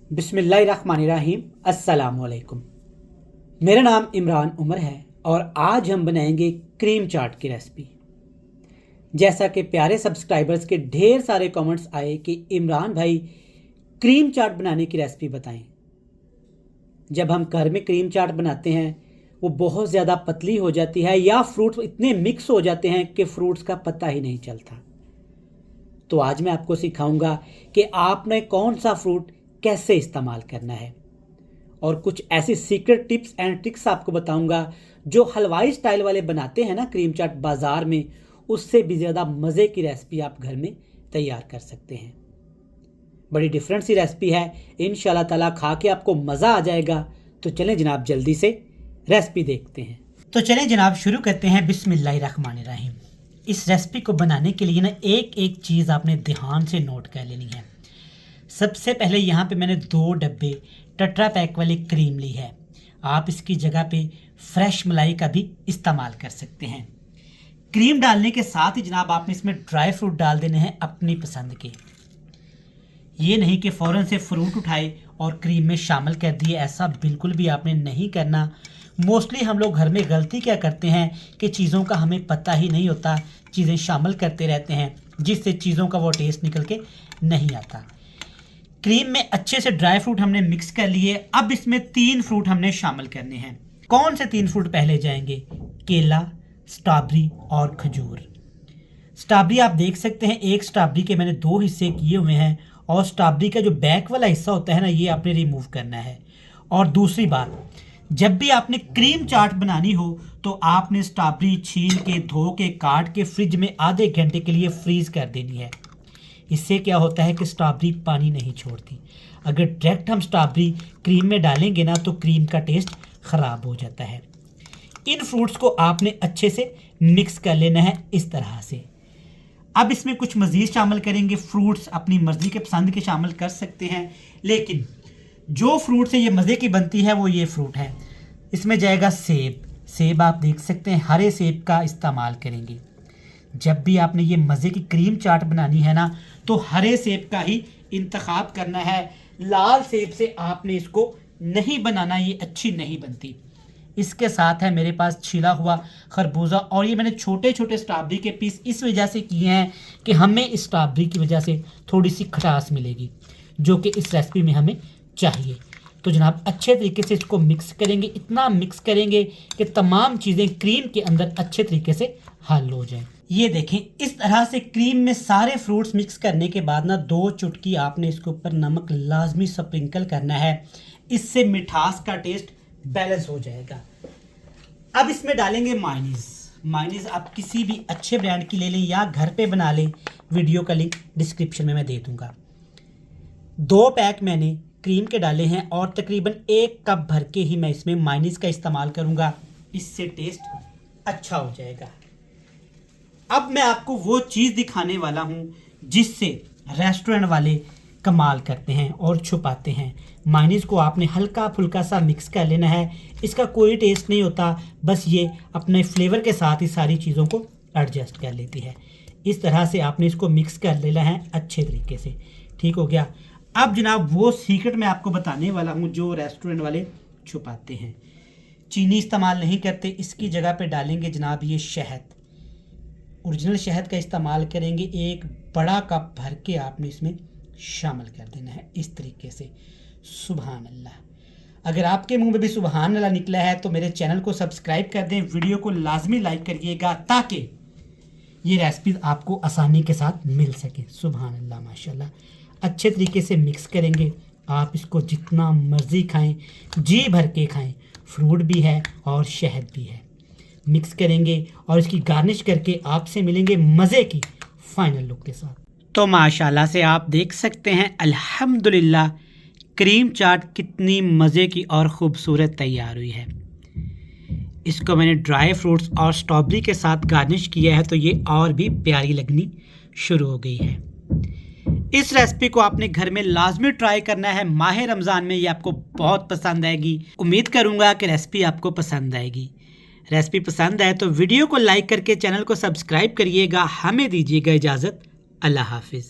बिस्मिल्लाहिर्रहमानिर्रहीम। अस्सलामुअलैकुम। मेरा नाम इमरान उमर है और आज हम बनाएंगे क्रीम चाट की रेसिपी। जैसा कि प्यारे सब्सक्राइबर्स के ढेर सारे कमेंट्स आए कि इमरान भाई क्रीम चाट बनाने की रेसिपी बताएं। जब हम घर में क्रीम चाट बनाते हैं वो बहुत ज़्यादा पतली हो जाती है या फ्रूट इतने मिक्स हो जाते हैं कि फ्रूट्स का पता ही नहीं चलता। तो आज मैं आपको सिखाऊंगा कि आपने कौन सा फ्रूट कैसे इस्तेमाल करना है और कुछ ऐसी सीक्रेट टिप्स एंड ट्रिक्स आपको बताऊंगा जो हलवाई स्टाइल वाले बनाते हैं ना क्रीम चाट बाज़ार में, उससे भी ज़्यादा मज़े की रेसिपी आप घर में तैयार कर सकते हैं। बड़ी डिफरेंट सी रेसिपी है, इंशाल्लाह ताला खा के आपको मज़ा आ जाएगा। तो चलें जनाब जल्दी से रेसिपी देखते हैं। तो चलें जनाब शुरू करते हैं। बिस्मिल्लाहिर्रहमानिर्रहीम। इस रेसिपी को बनाने के लिए ना एक एक चीज़ आपने ध्यान से नोट कर लेनी है। सबसे पहले यहाँ पे मैंने 2 डब्बे टेट्रा पैक वाली क्रीम ली है। आप इसकी जगह पे फ्रेश मलाई का भी इस्तेमाल कर सकते हैं। क्रीम डालने के साथ ही जनाब आपने इसमें ड्राई फ्रूट डाल देने हैं अपनी पसंद के। ये नहीं कि फ़ौरन से फ्रूट उठाए और क्रीम में शामिल कर दिए, ऐसा बिल्कुल भी आपने नहीं करना। मोस्टली हम लोग घर में गलती क्या करते हैं कि चीज़ों का हमें पता ही नहीं होता, चीज़ें शामिल करते रहते हैं जिससे चीज़ों का वो टेस्ट निकल के नहीं आता। क्रीम में अच्छे से ड्राई फ्रूट हमने मिक्स कर लिए। अब इसमें 3 फ्रूट हमने शामिल करने हैं। कौन से 3 फ्रूट पहले जाएंगे? केला, स्ट्रॉबेरी और खजूर। स्ट्रॉबेरी आप देख सकते हैं, एक स्ट्रॉबेरी के मैंने 2 हिस्से किए हुए हैं और स्ट्रॉबेरी का जो बैक वाला हिस्सा होता है ना, ये आपने रिमूव करना है। और दूसरी बात, जब भी आपने क्रीम चाट बनानी हो तो आपने स्ट्रॉबेरी छील के, धो के, काट के फ्रिज में आधे घंटे के लिए फ्रीज कर देनी है। इससे क्या होता है कि स्ट्रॉबेरी पानी नहीं छोड़ती। अगर डायरेक्ट हम स्ट्रॉबेरी क्रीम में डालेंगे ना तो क्रीम का टेस्ट ख़राब हो जाता है। इन फ्रूट्स को आपने अच्छे से मिक्स कर लेना है इस तरह से। अब इसमें कुछ मज़ीद शामिल करेंगे। फ्रूट्स अपनी मर्ज़ी के पसंद के शामिल कर सकते हैं, लेकिन जो फ्रूट से ये मज़े की बनती है वो ये फ्रूट है। इसमें जाएगा सेब। सेब आप देख सकते हैं, हरे सेब का इस्तेमाल करेंगे। जब भी आपने ये मज़े की क्रीम चाट बनानी है ना तो हरे सेब का ही इंतखाब करना है। लाल सेब से आपने इसको नहीं बनाना, ये अच्छी नहीं बनती। इसके साथ है मेरे पास छिला हुआ खरबूजा और ये मैंने छोटे छोटे स्ट्रॉबेरी के पीस इस वजह से किए हैं कि हमें इस स्ट्रॉबेरी की वजह से थोड़ी सी खटास मिलेगी जो कि इस रेसिपी में हमें चाहिए। तो जनाब अच्छे तरीके से इसको मिक्स करेंगे, इतना मिक्स करेंगे कि तमाम चीज़ें क्रीम के अंदर अच्छे तरीके से हल हो जाएं। ये देखें, इस तरह से क्रीम में सारे फ्रूट्स मिक्स करने के बाद ना 2 चुटकी आपने इसके ऊपर नमक लाजमी स्प्रिंकल करना है। इससे मिठास का टेस्ट बैलेंस हो जाएगा। अब इसमें डालेंगे मायोनीज़। मायोनीज़ आप किसी भी अच्छे ब्रांड की ले लें या घर पे बना लें, वीडियो का लिंक डिस्क्रिप्शन में मैं दे दूंगा। 2 पैक मैंने क्रीम के डाले हैं और तकरीबन 1 कप भर के ही मैं इसमें मायोनीज़ का इस्तेमाल करूंगा। इससे टेस्ट अच्छा हो जाएगा। अब मैं आपको वो चीज़ दिखाने वाला हूँ जिससे रेस्टोरेंट वाले कमाल करते हैं और छुपाते हैं। मायोनीज़ को आपने हल्का फुल्का सा मिक्स कर लेना है। इसका कोई टेस्ट नहीं होता, बस ये अपने फ्लेवर के साथ ही सारी चीज़ों को एडजस्ट कर लेती है। इस तरह से आपने इसको मिक्स कर लेना है अच्छे तरीके से। ठीक हो गया। अब जनाब वो सीक्रेट मैं आपको बताने वाला हूँ जो रेस्टोरेंट वाले छुपाते हैं। चीनी इस्तेमाल नहीं करते, इसकी जगह पे डालेंगे जनाब ये शहद। ओरिजिनल शहद का इस्तेमाल करेंगे। 1 बड़ा कप भर के आपने इसमें शामिल कर देना है इस तरीके से। सुभान अल्लाह। अगर आपके मुंह में भी सुभान अल्लाह निकला है तो मेरे चैनल को सब्सक्राइब कर दें, वीडियो को लाजमी लाइक करिएगा ताकि ये रेसिपी आपको आसानी के साथ मिल सके। सुभान अल्लाह, माशाल्लाह। अच्छे तरीके से मिक्स करेंगे। आप इसको जितना मर्ज़ी खाएं, जी भर के खाएं। फ्रूट भी है और शहद भी है। मिक्स करेंगे और इसकी गार्निश करके आपसे मिलेंगे मज़े की फाइनल लुक के साथ। तो माशाल्लाह से आप देख सकते हैं अल्हम्दुलिल्लाह क्रीम चाट कितनी मज़े की और ख़ूबसूरत तैयार हुई है। इसको मैंने ड्राई फ्रूट्स और स्ट्रॉबेरी के साथ गार्निश किया है तो ये और भी प्यारी लगनी शुरू हो गई है। इस रेसिपी को आपने घर में लाजमी ट्राई करना है। माह रमज़ान में ये आपको बहुत पसंद आएगी। उम्मीद करूँगा कि रेसिपी आपको पसंद आएगी। रेसिपी पसंद आए तो वीडियो को लाइक करके चैनल को सब्सक्राइब करिएगा। हमें दीजिएगा इजाज़त। अल्लाह हाफिज़।